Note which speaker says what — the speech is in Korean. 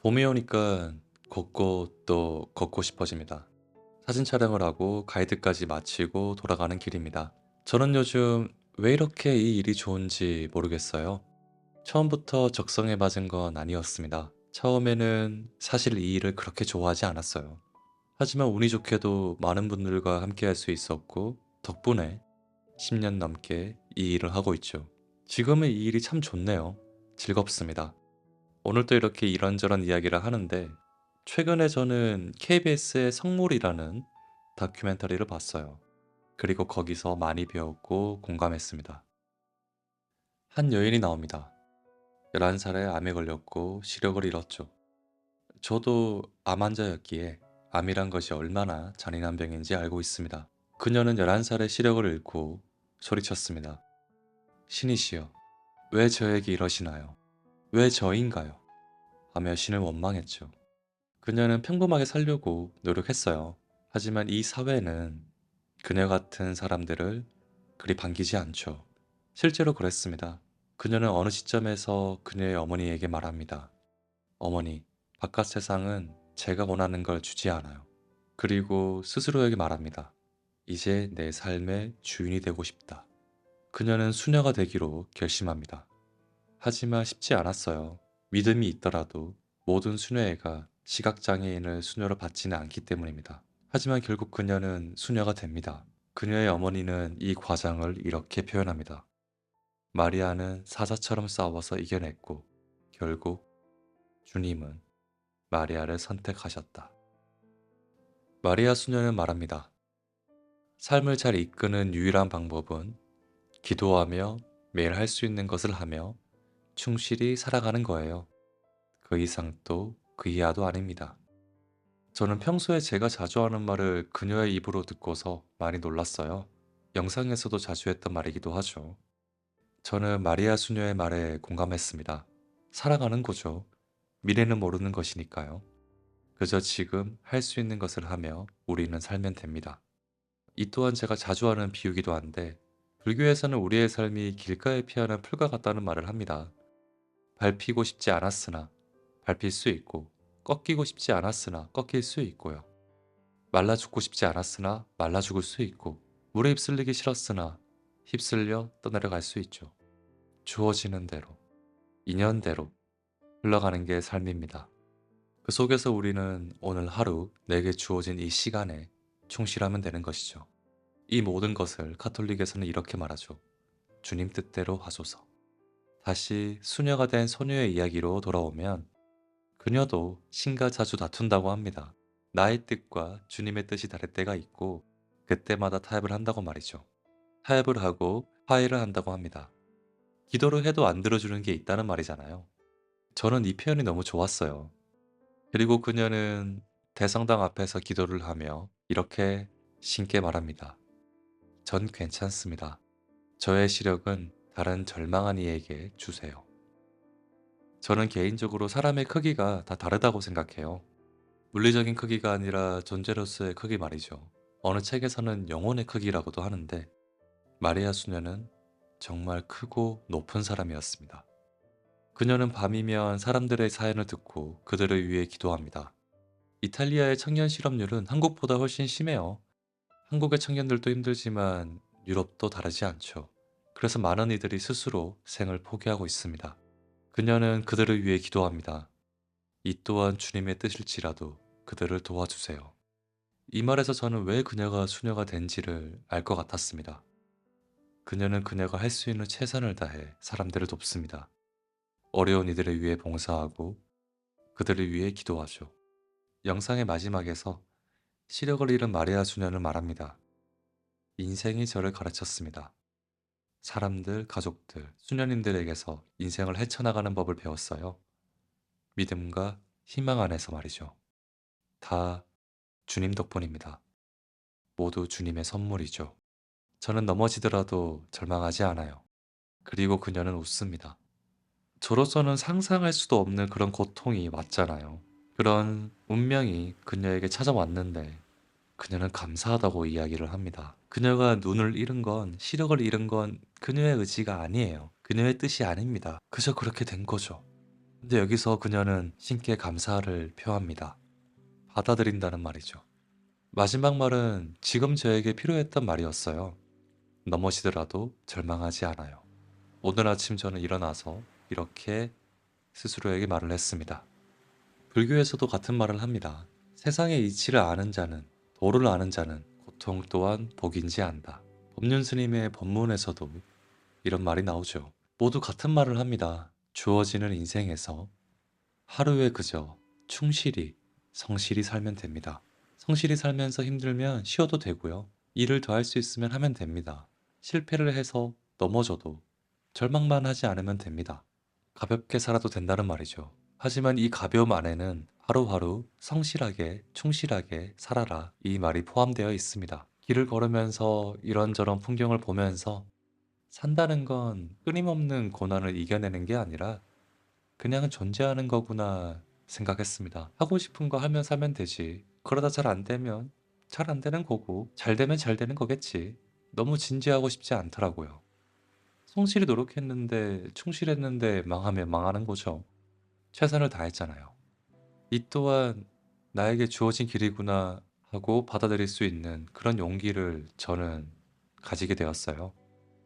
Speaker 1: 봄이 오니까 곳곳 또 걷고 싶어집니다. 사진 촬영을 하고 가이드까지 마치고 돌아가는 길입니다. 저는 요즘 왜 이렇게 이 일이 좋은지 모르겠어요. 처음부터 적성에 맞은 건 아니었습니다. 처음에는 사실 이 일을 그렇게 좋아하지 않았어요. 하지만 운이 좋게도 많은 분들과 함께 할 수 있었고, 덕분에 10년 넘게 이 일을 하고 있죠. 지금은 이 일이 참 좋네요. 즐겁습니다. 오늘도 이렇게 이런저런 이야기를 하는데, 최근에 저는 KBS의 성물이라는 다큐멘터리를 봤어요. 그리고 거기서 많이 배웠고 공감했습니다. 한 여인이 나옵니다. 11살에 암에 걸렸고 시력을 잃었죠. 저도 암 환자였기에 암이란 것이 얼마나 잔인한 병인지 알고 있습니다. 그녀는 11살에 시력을 잃고 소리쳤습니다. 신이시여, 왜 저에게 이러시나요? 왜 저인가요? 하며 신을 원망했죠. 그녀는 평범하게 살려고 노력했어요. 하지만 이 사회는 그녀 같은 사람들을 그리 반기지 않죠. 실제로 그랬습니다. 그녀는 어느 시점에서 그녀의 어머니에게 말합니다. 어머니, 바깥 세상은 제가 원하는 걸 주지 않아요. 그리고 스스로에게 말합니다. 이제 내 삶의 주인이 되고 싶다. 그녀는 수녀가 되기로 결심합니다. 하지만 쉽지 않았어요. 믿음이 있더라도 모든 수녀애가 시각장애인을 수녀로 받지는 않기 때문입니다. 하지만 결국 그녀는 수녀가 됩니다. 그녀의 어머니는 이 과정을 이렇게 표현합니다. 마리아는 사자처럼 싸워서 이겨냈고 결국 주님은 마리아를 선택하셨다. 마리아 수녀는 말합니다. 삶을 잘 이끄는 유일한 방법은 기도하며 매일 할 수 있는 것을 하며 충실히 살아가는 거예요. 그 이상도 그 이하도 아닙니다. 저는 평소에 제가 자주 하는 말을 그녀의 입으로 듣고서 많이 놀랐어요. 영상에서도 자주 했던 말이기도 하죠. 저는 마리아 수녀의 말에 공감했습니다. 살아가는 거죠. 미래는 모르는 것이니까요. 그저 지금 할 수 있는 것을 하며 우리는 살면 됩니다. 이 또한 제가 자주 하는 비유기도 한데, 불교에서는 우리의 삶이 길가에 피어난 풀과 같다는 말을 합니다. 밟히고 싶지 않았으나 밟힐 수 있고, 꺾이고 싶지 않았으나 꺾일 수 있고요. 말라 죽고 싶지 않았으나 말라 죽을 수 있고, 물에 휩쓸리기 싫었으나 휩쓸려 떠내려갈 수 있죠. 주어지는 대로, 인연대로 흘러가는 게 삶입니다. 그 속에서 우리는 오늘 하루 내게 주어진 이 시간에 충실하면 되는 것이죠. 이 모든 것을 카톨릭에서는 이렇게 말하죠. 주님 뜻대로 하소서. 다시 수녀가 된 소녀의 이야기로 돌아오면 그녀도 신과 자주 다툰다고 합니다. 나의 뜻과 주님의 뜻이 다를 때가 있고 그때마다 타협을 한다고 말이죠. 타협을 하고 화해를 한다고 합니다. 기도를 해도 안 들어주는 게 있다는 말이잖아요. 저는 이 표현이 너무 좋았어요. 그리고 그녀는 대성당 앞에서 기도를 하며 이렇게 신께 말합니다. 전 괜찮습니다. 저의 시력은 다른 절망한 이에게 주세요. 저는 개인적으로 사람의 크기가 다 다르다고 생각해요. 물리적인 크기가 아니라 존재로서의 크기 말이죠. 어느 책에서는 영혼의 크기라고도 하는데 마리아 수녀는 정말 크고 높은 사람이었습니다. 그녀는 밤이면 사람들의 사연을 듣고 그들을 위해 기도합니다. 이탈리아의 청년 실업률은 한국보다 훨씬 심해요. 한국의 청년들도 힘들지만 유럽도 다르지 않죠. 그래서 많은 이들이 스스로 생을 포기하고 있습니다. 그녀는 그들을 위해 기도합니다. 이 또한 주님의 뜻일지라도 그들을 도와주세요. 이 말에서 저는 왜 그녀가 수녀가 된지를 알 것 같았습니다. 그녀는 그녀가 할 수 있는 최선을 다해 사람들을 돕습니다. 어려운 이들을 위해 봉사하고 그들을 위해 기도하죠. 영상의 마지막에서 시력을 잃은 마리아 수녀는 말합니다. 인생이 저를 가르쳤습니다. 사람들, 가족들, 수녀님들에게서 인생을 헤쳐나가는 법을 배웠어요. 믿음과 희망 안에서 말이죠. 다 주님 덕분입니다. 모두 주님의 선물이죠. 저는 넘어지더라도 절망하지 않아요. 그리고 그녀는 웃습니다. 저로서는 상상할 수도 없는 그런 고통이 왔잖아요. 그런 운명이 그녀에게 찾아왔는데 그녀는 감사하다고 이야기를 합니다. 그녀가 눈을 잃은 건, 시력을 잃은 건 그녀의 의지가 아니에요. 그녀의 뜻이 아닙니다. 그저 그렇게 된 거죠. 근데 여기서 그녀는 신께 감사를 표합니다. 받아들인다는 말이죠. 마지막 말은 지금 저에게 필요했던 말이었어요. 넘어지더라도 절망하지 않아요. 오늘 아침 저는 일어나서 이렇게 스스로에게 말을 했습니다. 불교에서도 같은 말을 합니다. 세상의 이치를 아는 자는, 도를 아는 자는 고통 또한 복인지 안다. 법륜 스님의 법문에서도 이런 말이 나오죠. 모두 같은 말을 합니다. 주어지는 인생에서 하루에 그저 충실히, 성실히 살면 됩니다. 성실히 살면서 힘들면 쉬어도 되고요. 일을 더 할 수 있으면 하면 됩니다. 실패를 해서 넘어져도 절망만 하지 않으면 됩니다. 가볍게 살아도 된다는 말이죠. 하지만 이 가벼움 안에는 하루하루 성실하게, 충실하게 살아라 이 말이 포함되어 있습니다. 길을 걸으면서 이런저런 풍경을 보면서 산다는 건 끊임없는 고난을 이겨내는 게 아니라 그냥 존재하는 거구나 생각했습니다. 하고 싶은 거 하면 사면 되지. 그러다 잘 안 되면 잘 안 되는 거고, 잘 되면 잘 되는 거겠지. 너무 진지하고 싶지 않더라고요. 성실히 노력했는데, 충실했는데 망하면 망하는 거죠. 최선을 다했잖아요. 이 또한 나에게 주어진 길이구나 하고 받아들일 수 있는 그런 용기를 저는 가지게 되었어요.